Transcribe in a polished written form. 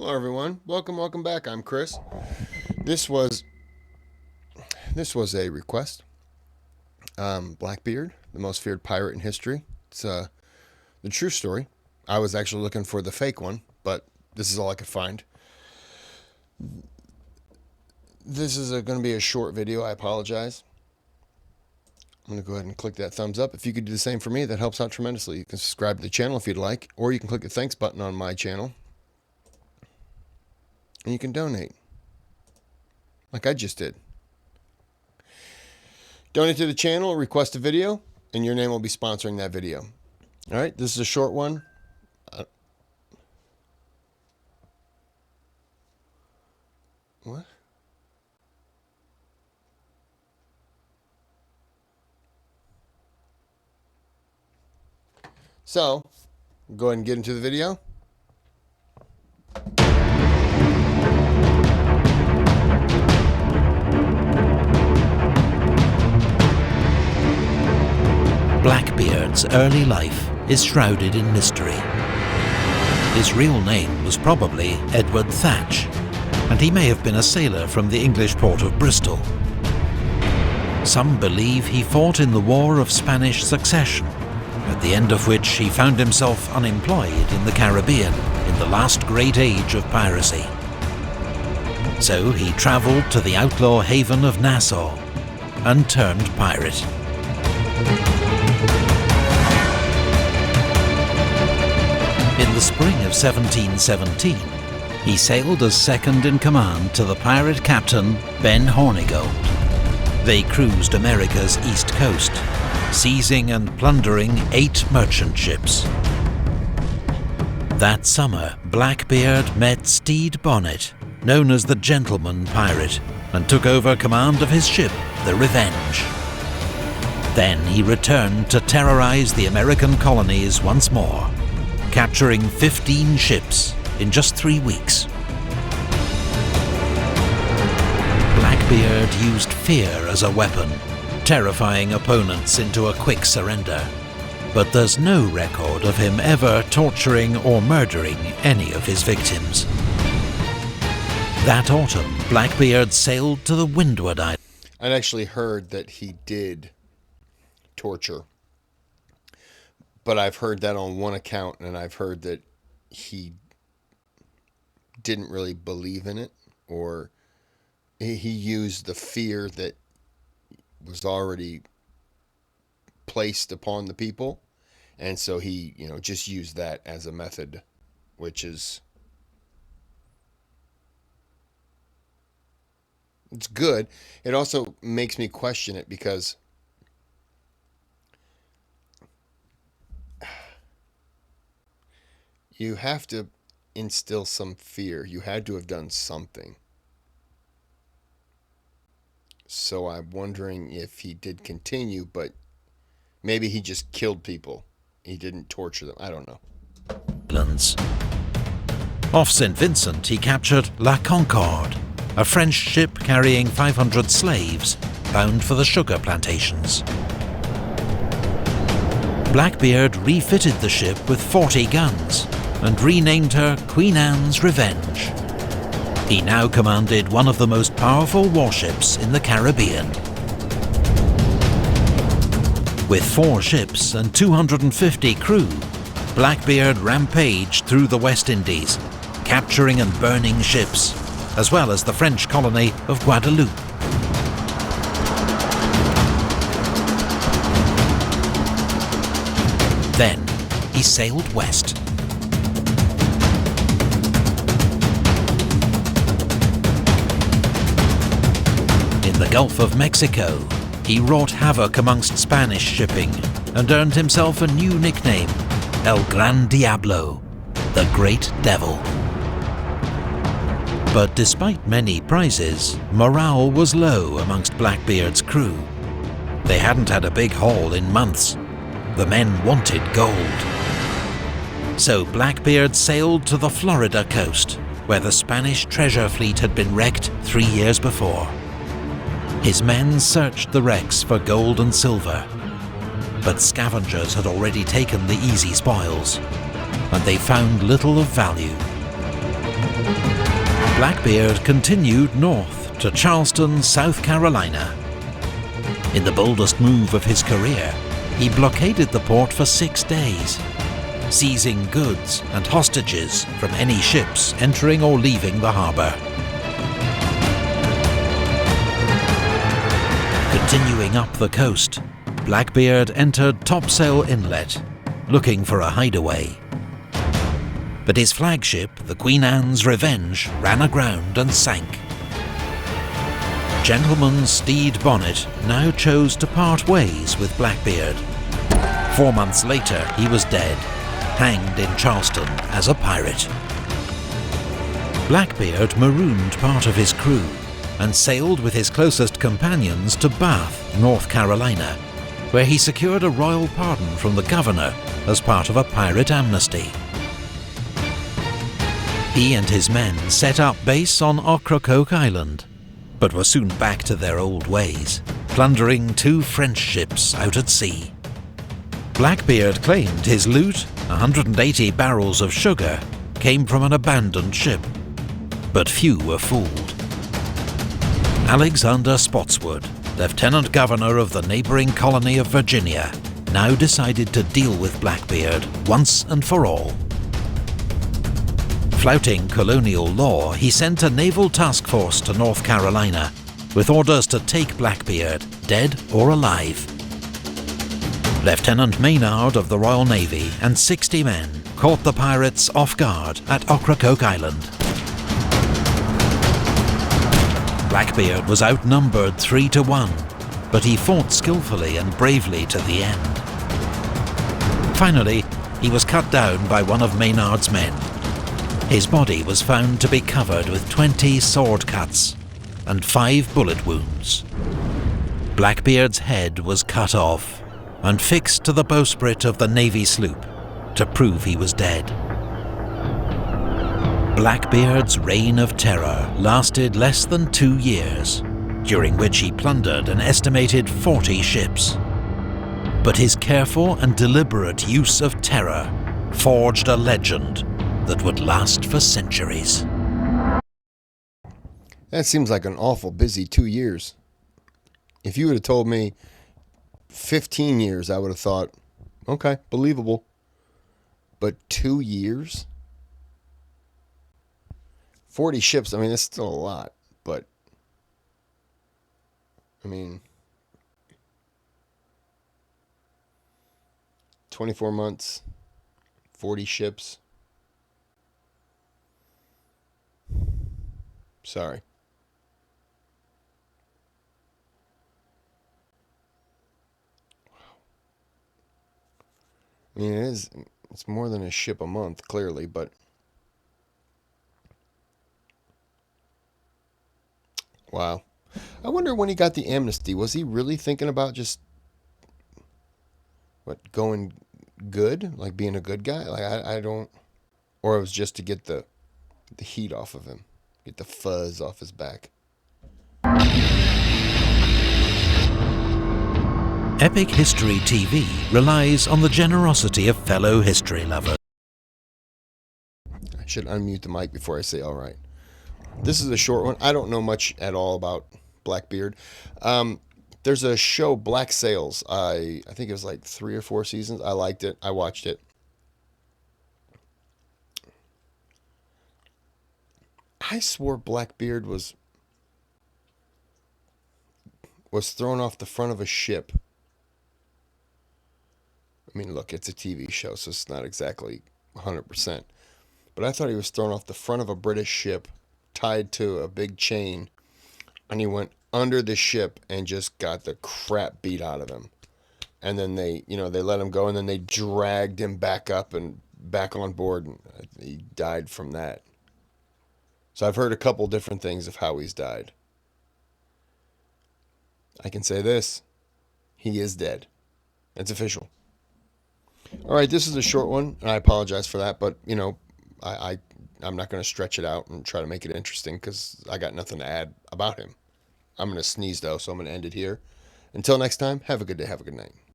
Hello everyone, welcome back. I'm Kris. This was a request. Blackbeard, the most feared pirate in history. It's the true story. I was actually looking for the fake one, but this is all I could find. This is going to be a short video. I apologize. I'm going to go ahead and click that thumbs up. If you could do the same for me, that helps out tremendously. You can subscribe to the channel if you'd like, or you can click the thanks button on my channel. And you can donate, like I just did. Donate to the channel, request a video, and your name will be sponsoring that video. All right, this is a short one. What? So, go ahead and get into the video. Blackbeard's early life is shrouded in mystery. His real name was probably Edward Thatch, and he may have been a sailor from the English port of Bristol. Some believe he fought in the War of Spanish Succession, at the end of which he found himself unemployed in the Caribbean in the last great age of piracy. So he travelled to the outlaw haven of Nassau and turned pirate. In the spring of 1717, he sailed as second in command to the pirate captain Ben Hornigold. They cruised America's east coast, seizing and plundering 8 merchant ships. That summer, Blackbeard met Stede Bonnet, known as the Gentleman Pirate, and took over command of his ship, the Revenge. Then he returned to terrorize the American colonies once more, capturing 15 ships in just 3 weeks. Blackbeard used fear as a weapon, terrifying opponents into a quick surrender. But there's no record of him ever torturing or murdering any of his victims. That autumn, Blackbeard sailed to the Windward Islands. I'd actually heard that he did torture, but I've heard that on one account, and I've heard that he didn't really believe in it, or he used the fear that was already placed upon the people, and so he, just used that as a method, which is, it's good. It also makes me question it, because you have to instill some fear. You had to have done something. So I'm wondering if he did continue, but maybe he just killed people. He didn't torture them. I don't know. Off St. Vincent, he captured La Concorde, a French ship carrying 500 slaves bound for the sugar plantations. Blackbeard refitted the ship with 40 guns and renamed her Queen Anne's Revenge. He now commanded one of the most powerful warships in the Caribbean. With 4 ships and 250 crew, Blackbeard rampaged through the West Indies, capturing and burning ships, as well as the French colony of Guadeloupe. Then he sailed west. In the Gulf of Mexico, he wrought havoc amongst Spanish shipping and earned himself a new nickname, El Gran Diablo, the Great Devil. But despite many prizes, morale was low amongst Blackbeard's crew. They hadn't had a big haul in months. The men wanted gold. So Blackbeard sailed to the Florida coast, where the Spanish treasure fleet had been wrecked 3 years before. His men searched the wrecks for gold and silver, but scavengers had already taken the easy spoils, and they found little of value. Blackbeard continued north to Charleston, South Carolina. In the boldest move of his career, he blockaded the port for 6 days, seizing goods and hostages from any ships entering or leaving the harbour. Continuing up the coast, Blackbeard entered Topsail Inlet, looking for a hideaway. But his flagship, the Queen Anne's Revenge, ran aground and sank. Gentleman Stede Bonnet now chose to part ways with Blackbeard. 4 months later, he was dead, hanged in Charleston as a pirate. Blackbeard marooned part of his crew and sailed with his closest companions to Bath, North Carolina, where he secured a royal pardon from the governor as part of a pirate amnesty. He and his men set up base on Ocracoke Island, but were soon back to their old ways, plundering 2 French ships out at sea. Blackbeard claimed his loot, 180 barrels of sugar, came from an abandoned ship, but few were fooled. Alexander Spotswood, Lieutenant Governor of the neighbouring colony of Virginia, now decided to deal with Blackbeard once and for all. Flouting colonial law, he sent a naval task force to North Carolina with orders to take Blackbeard, dead or alive. Lieutenant Maynard of the Royal Navy and 60 men caught the pirates off guard at Ocracoke Island. Blackbeard was outnumbered 3 to 1, but he fought skillfully and bravely to the end. Finally, he was cut down by one of Maynard's men. His body was found to be covered with 20 sword cuts and 5 bullet wounds. Blackbeard's head was cut off and fixed to the bowsprit of the Navy sloop to prove he was dead. Blackbeard's reign of terror lasted less than 2 years, during which he plundered an estimated 40 ships. But his careful and deliberate use of terror forged a legend that would last for centuries. That seems like an awful busy 2 years. If you would have told me 15 years, I would have thought, okay, believable. But 2 years? 40 ships, I mean, that's still a lot, but, I mean, 24 months, 40 ships. Sorry. I mean, it's more than a ship a month, clearly, but wow. I wonder when he got the amnesty, was he really thinking about just, going good? Like being a good guy? Like, I don't, or it was just to get the heat off of him, get the fuzz off his back. Epic History TV relies on the generosity of fellow history lovers. I should unmute the mic before I say all right. This is a short one. I don't know much at all about Blackbeard. There's a show, Black Sails. I think it was like 3 or 4 seasons. I liked it. I watched it. I swore Blackbeard was thrown off the front of a ship. I mean, look, it's a TV show, so it's not exactly 100%. But I thought he was thrown off the front of a British ship, tied to a big chain, and he went under the ship and just got the crap beat out of him. And then they let him go, and then they dragged him back up and back on board, and he died from that. So I've heard a couple different things of how he's died. I can say this: he is dead. It's official. All right, this is a short one, and I apologize for that, but I'm not going to stretch it out and try to make it interesting because I got nothing to add about him. I'm going to sneeze though, so I'm going to end it here. Until next time, have a good day, have a good night.